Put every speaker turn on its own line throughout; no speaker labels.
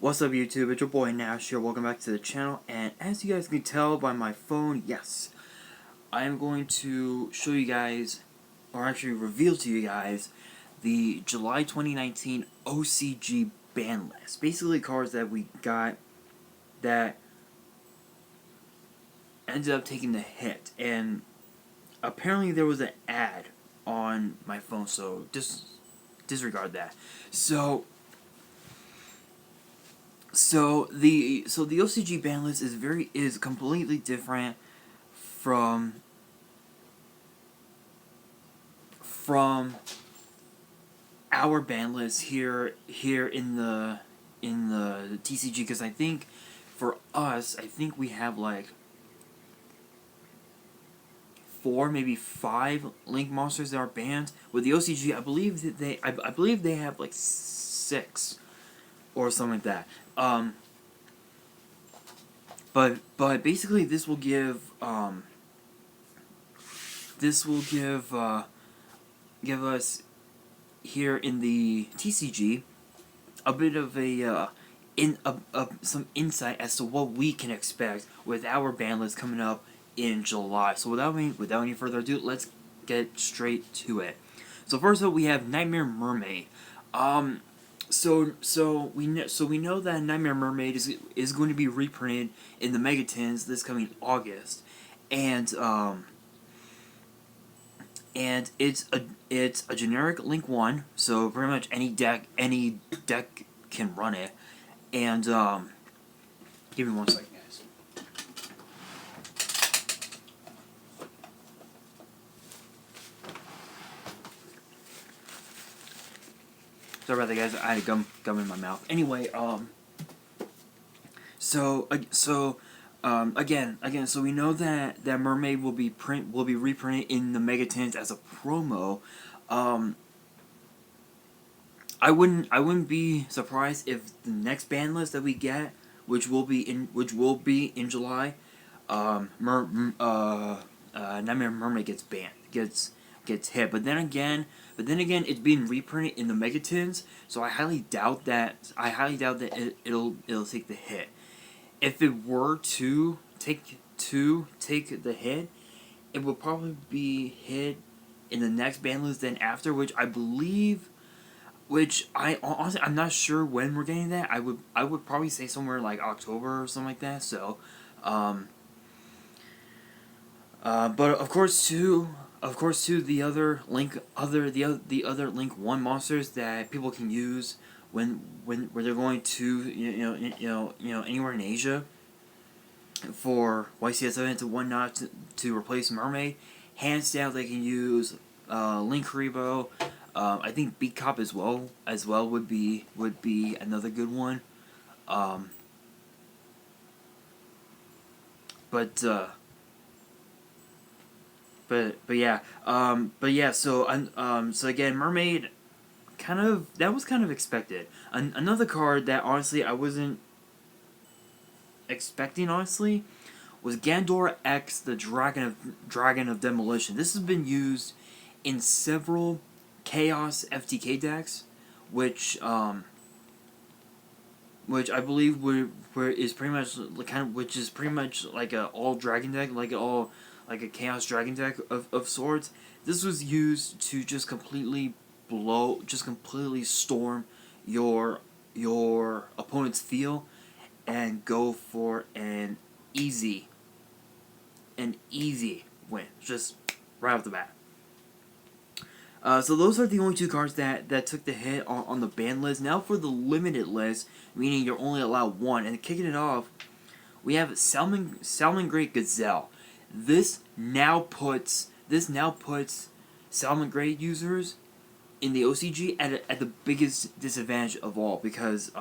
What's up YouTube, it's your boy Nash here, welcome back to the channel, and as you guys can tell by my phone, yes, I am going to show you guys, or actually reveal to you guys, the July 2019 OCG ban list. Basically cards that we got that ended up taking the hit, and apparently there was an ad on my phone, so disregard that. So the OCG ban list is completely different from our ban list here in the TCG, because I think for us, I think we have like 4, maybe 5 link monsters that are banned. With the OCG, I believe that I believe they have like 6 or something like that. But basically this will give give us here in the TCG a bit of a some insight as to what we can expect with our ban list coming up in July. So without any further ado, let's get straight to it. So first up, we have Nightmare Mermaid. So we know that Nightmare Mermaid is going to be reprinted in the Megatins this coming August, and it's a generic Link 1, so pretty much any deck can run it. And give me one second, guys. Sorry about that, guys. I had gum in my mouth. Anyway, so we know that Mermaid will be reprinted in the Megatins as a promo. I wouldn't be surprised if the next ban list that we get, which will be in July, Nightmare Mermaid gets banned, gets hit. But then again, it's being reprinted in the Megatins, so I highly doubt that it'll take the hit. If it were to take the hit, it would probably be hit in the next ban list then after, which I believe, honestly, I'm not sure when we're getting that. I would probably say somewhere like October or something like that. So, but of course too, the other Link Link 1 monsters that people can use when they're going to anywhere in Asia for YCS events and whatnot to replace Mermaid. Hands down, they can use Link Haribo. I think Beat Cop as well would be another good one. But yeah. So again, Mermaid, that was kind of expected. Another card that honestly I wasn't expecting, honestly, was Gandora X, the Dragon of Demolition. This has been used in several Chaos FTK decks, which I believe is pretty much like a all dragon deck, like a Chaos Dragon deck of sorts. This was used to just completely storm your opponent's field and go for an easy win, just right off the bat. So those are the only 2 cards that took the hit on the ban list. Now for the limited list, meaning you're only allowed 1, and kicking it off, we have Salamangreat Gazelle. This now puts Salamangreat users in the OCG at the biggest disadvantage of all, because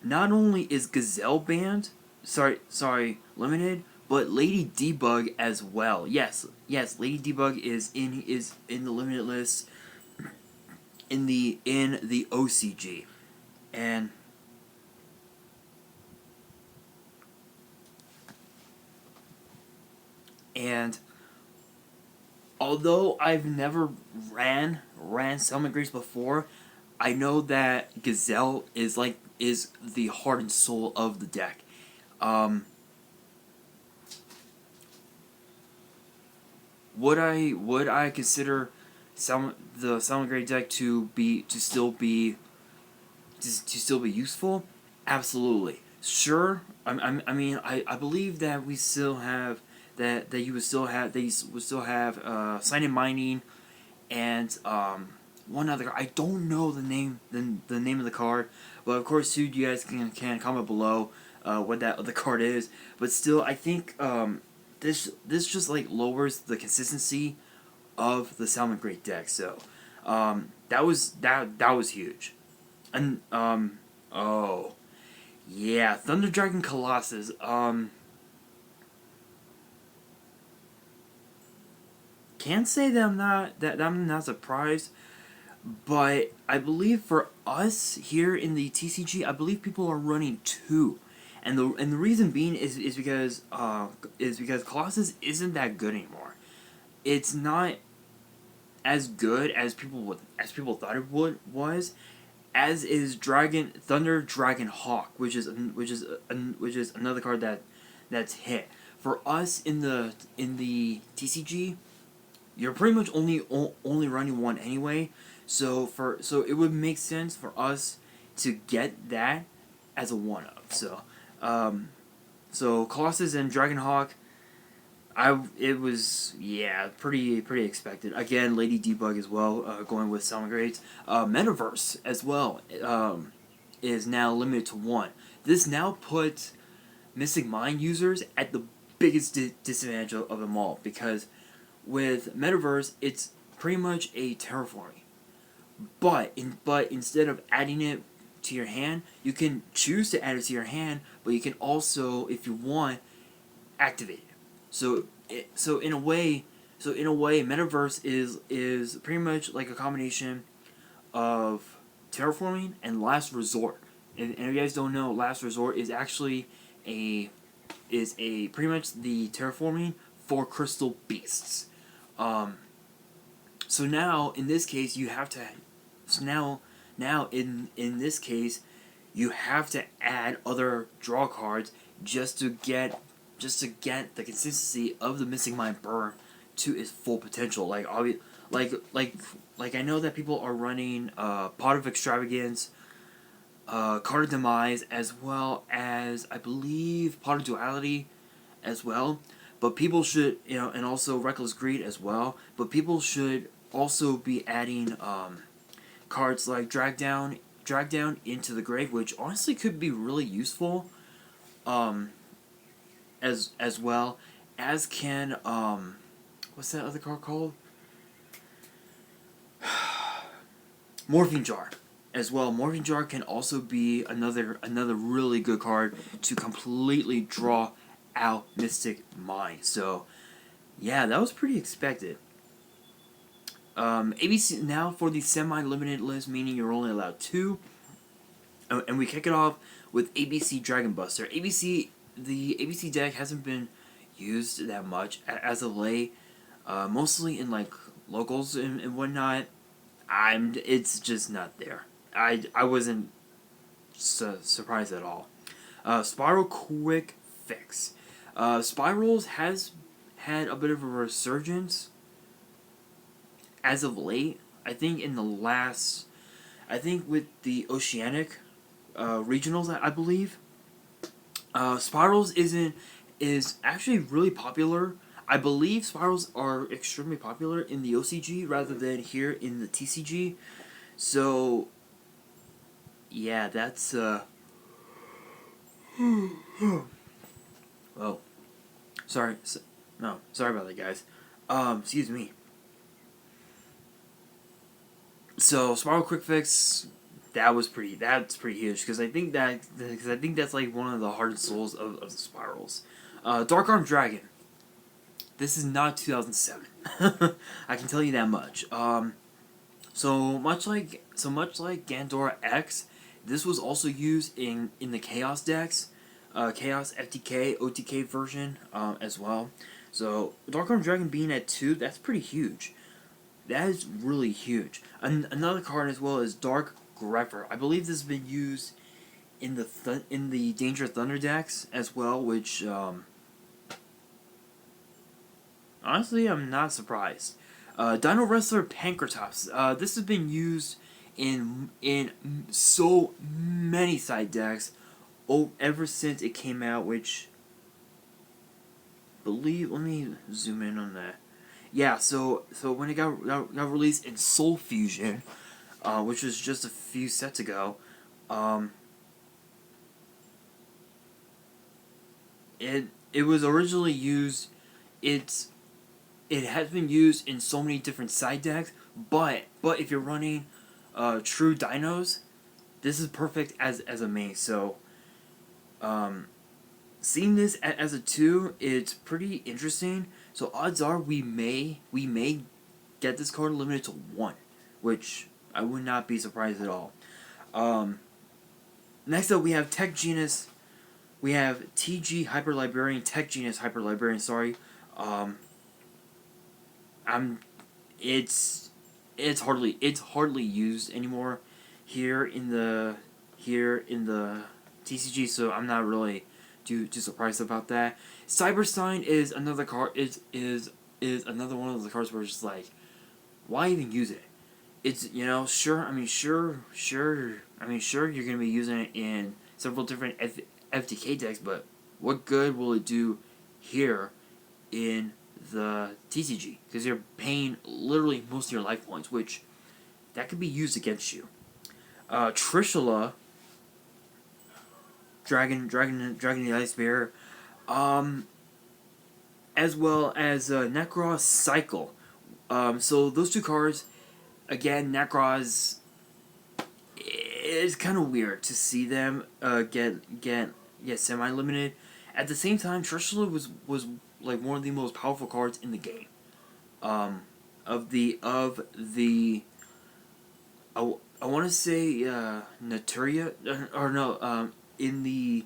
not only is Gazelle banned, limited, but Lady Debug as well. Yes, Lady Debug is in the limited list in the OCG, and although I've never ran ran Summon Grace before, I know that Gazelle is the heart and soul of the deck. Would I consider the Summon Grace deck to still be useful? Absolutely. Sure. I believe that we still have that you would still have Sign and Mining and one other. I don't know the name of the card, but of course, you guys can comment below what that other card is. But still, I think this just like lowers the consistency of the Salmon Great deck. So that was huge. And oh yeah, Thunder Dragon Colossus. Can't say that I'm not surprised, but I believe for us here in the TCG, I believe people are running two, and the reason being is because Colossus isn't that good anymore. It's not as good as people thought it was, as is Thunder Dragon Hawk, which is another card that's hit for us in the TCG. You're pretty much only running one anyway, so it would make sense for us to get that as a one-up. So Colossus and Dragonhawk, it was pretty expected. Again, Lady Debug as well, going with Summon Grades. Metaverse as well is now limited to one. This now puts Mystic Mind users at the biggest disadvantage of them all, because with Metaverse, it's pretty much a terraforming. But instead of adding it to your hand, you can choose to add it to your hand, but you can also, if you want, activate it. So in a way, Metaverse is pretty much like a combination of terraforming and Last Resort. And if you guys don't know, Last Resort is actually a pretty much the terraforming for crystal beasts. So now in this case you have to. So now in this case, you have to add other draw cards just to get the consistency of the Missing Mind burn to its full potential. Like I know that people are running Pot of Extravagance, Card of Demise, as well as I believe Pot of Duality as well. But people should, and also Reckless Greed as well. But people should also be adding cards like Drag Down into the Grave, which honestly could be really useful. As well as can what's that other card called? Morphine Jar as well. Morphine Jar can also be another really good card to completely draw out Mystic Mind. So yeah, that was pretty expected. ABC now for the semi-limited list, meaning you're only allowed two. And we kick it off with ABC Dragon Buster. The ABC deck hasn't been used that much as of late, mostly in like locals and whatnot. It's just not there. I wasn't surprised at all. Spiral Quick Fix. Spirals has had a bit of a resurgence as of late. I think with the Oceanic regionals, I believe. Spirals is actually really popular. I believe Spirals are extremely popular in the OCG rather than here in the TCG. So yeah, that's well, sorry about that, guys. Excuse me. So Spiral Quick Fix, that's pretty huge, because I think that's like one of the heart and souls of the Spirals. Dark Arm Dragon. This is not 2007. I can tell you that much. So much like Gandora X, this was also used in the Chaos decks, Chaos FTK OTK version as well. So Dark Arm Dragon being at 2, that's pretty huge. That is really huge. Another card as well is Dark Grepher. I believe this has been used in the Danger Thunder decks as well, which honestly I'm not surprised. Dino Wrestler Pankratops. This has been used in so many side decks ever since it came out, which believe let me zoom in on that. Yeah, so when it got released in Soul Fusion, which was just a few sets ago, um, it was originally used. It's it has been used in so many different side decks, but if you're running true dinos, this is perfect as a main. So um, seeing this as a 2, it's pretty interesting. So odds are we may get this card limited to 1, which I would not be surprised at all. Um, Next up we have Tech Genus. We have TG Hyper Librarian, Tech Genus Hyper Librarian. Sorry, um, I'm. It's hardly used anymore here in the TCG, so I'm not really too surprised about that. Cyberstein is another card is another one of the cards where it's just like, why even use it? It's sure, sure you're gonna be using it in several different FTK decks, but what good will it do here in the TCG? Because you're paying literally most of your life points, which that could be used against you. Trishula, Dragon the Ice Bear, as well as Necros Cycle. So those two cards, again, Necros is kind of weird to see them get semi limited. At the same time, Trishula was like one of the most powerful cards in the game. Um, I want to say Naturia or no in the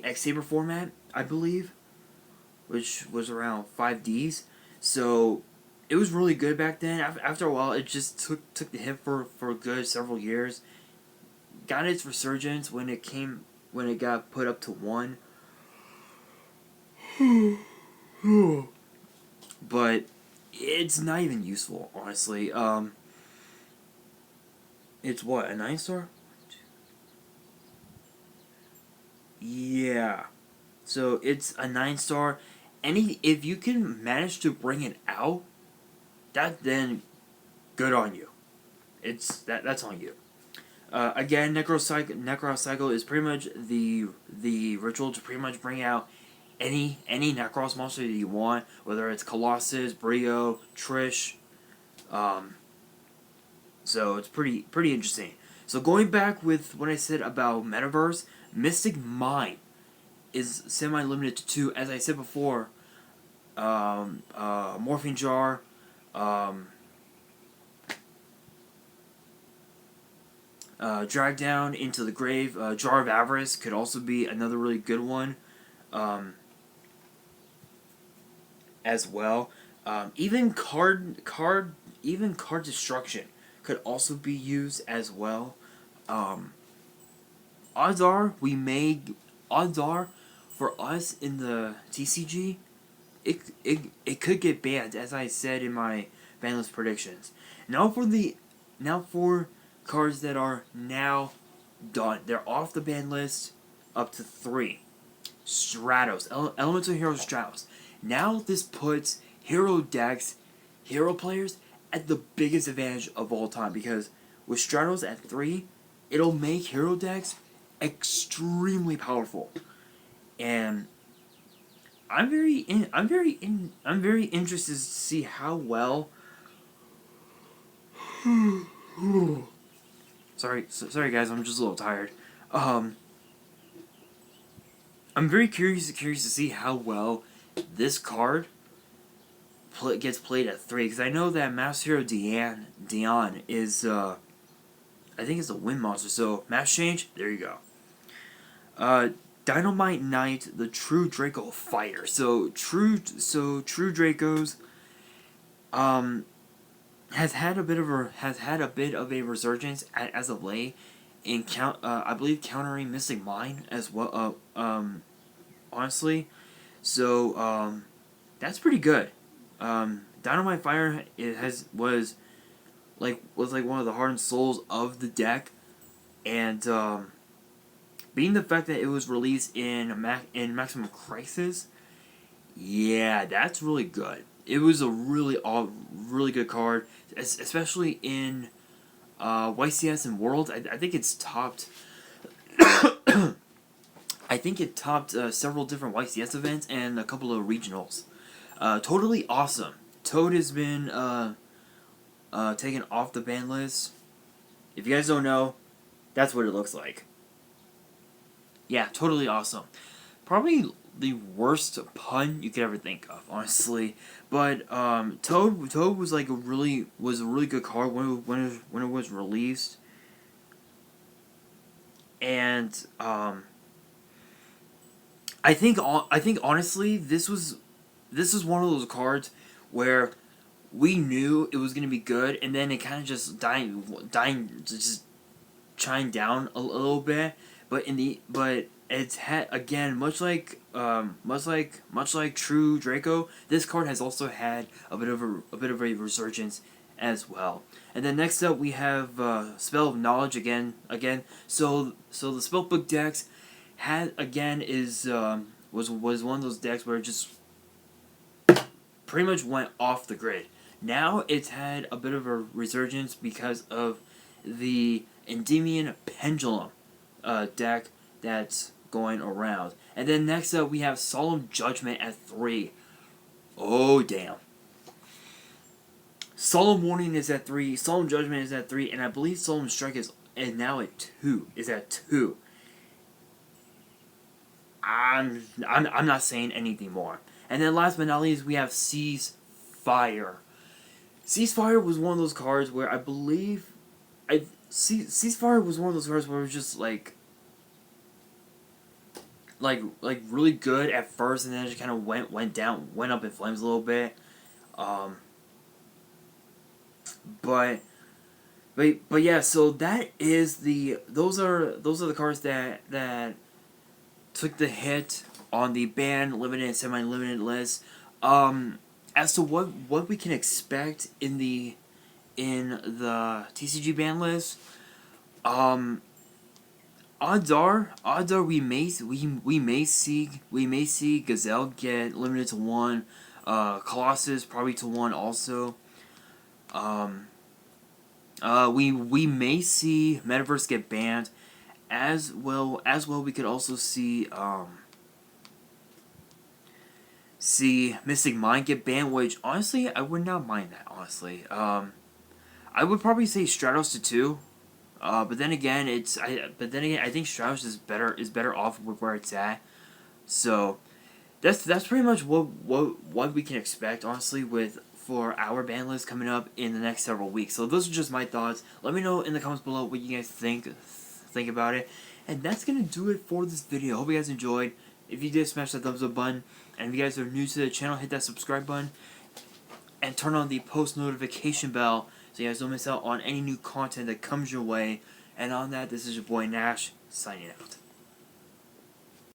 X Saber format, I believe, which was around 5Ds. So it was really good back then. After a while, it just took the hit for a good several years. Got its resurgence when it got put up to 1. But it's not even useful, honestly. It's what, a 9-star? Yeah. So it's a 9-star. If you can manage to bring it out, then good on you. That's on you. Again, Necrocycle is pretty much the ritual to pretty much bring out any Necros monster that you want, whether it's Colossus, Brio, Trish. So it's pretty interesting. So going back with what I said about Metaverse, Mystic Mind is semi-limited to 2. As I said before, Morphing Jar, Drag Down into the Grave, Jar of Avarice could also be another really good one, as well. Even card destruction could also be used as well. Um, odds are odds are for us in the TCG, it could get banned, as I said in my ban list predictions. Now for cards that are now done. They're off the ban list up to 3. Stratos, Elemental Hero Stratos. Now this puts hero decks, hero players at the biggest advantage of all time, because with Stratos at 3, it'll make hero decks extremely powerful. And I'm very interested to see how well. Sorry guys, I'm just a little tired. I'm very curious to see how well this card gets played at 3, because I know that Master Hero Dion is I think it's a wind monster. So match change, there you go. Dynamite Knight, the True Draco Fighter. So true Dracos. has had a bit of a resurgence as of late in I believe countering Mystic Mine as well. Honestly, so that's pretty good. Dynamite Fire was like one of the heart and souls of the deck, and being the fact that it was released in Maximum Crisis, yeah, that's really good. It was a really good card, especially in YCS and World. I think it's topped. I think it topped several different YCS events and a couple of regionals. Totally awesome. Toad has been taken off the ban list. If you guys don't know, that's what it looks like. Yeah, totally awesome. Probably the worst pun you could ever think of, honestly. But Toad was like a really good card when it was released, and I think honestly this was one of those cards where we knew it was gonna be good, and then it kind of just just chimed down a little bit. But it's had, again, much like True Draco, this card has also had a bit of a resurgence as well. And then next up we have Spell of Knowledge again. So the Spellbook decks had again is was one of those decks where it just pretty much went off the grid. Now it's had a bit of a resurgence because of the Endymion Pendulum deck that's going around. And then next up we have Solemn Judgment at 3. Oh damn. Solemn Warning is at 3, Solemn Judgment is at 3, and I believe Solemn Strike is now at 2. Is at 2. I'm not saying anything more. And then last but not least we have Seize Fire. Seize Fire was one of those cards where I believe Seize Fire was one of those cards where it was just like really good at first, and then it just kind of went up in flames a little bit. But yeah, so those are the cards that took the hit on the banned, limited, and semi-limited list. As to what we can expect in the TCG ban list, odds are we may see Gazelle get limited to 1, Colossus probably to 1 also. We may see Metaverse get banned, as well. We could also see Mystic Mind get banned, which honestly I would not mind that. Honestly, I would probably say Stratos to 2. But then again, I think Stratos is better off with where it's at. So that's pretty much what we can expect, honestly, for our ban list coming up in the next several weeks. So those are just my thoughts. Let me know in the comments below what you guys think about it. And that's gonna do it for this video. Hope you guys enjoyed. If you did, smash that thumbs up button. And if you guys are new to the channel, hit that subscribe button and turn on the post notification bell so you guys don't miss out on any new content that comes your way. And on that, this is your boy Nash, signing out.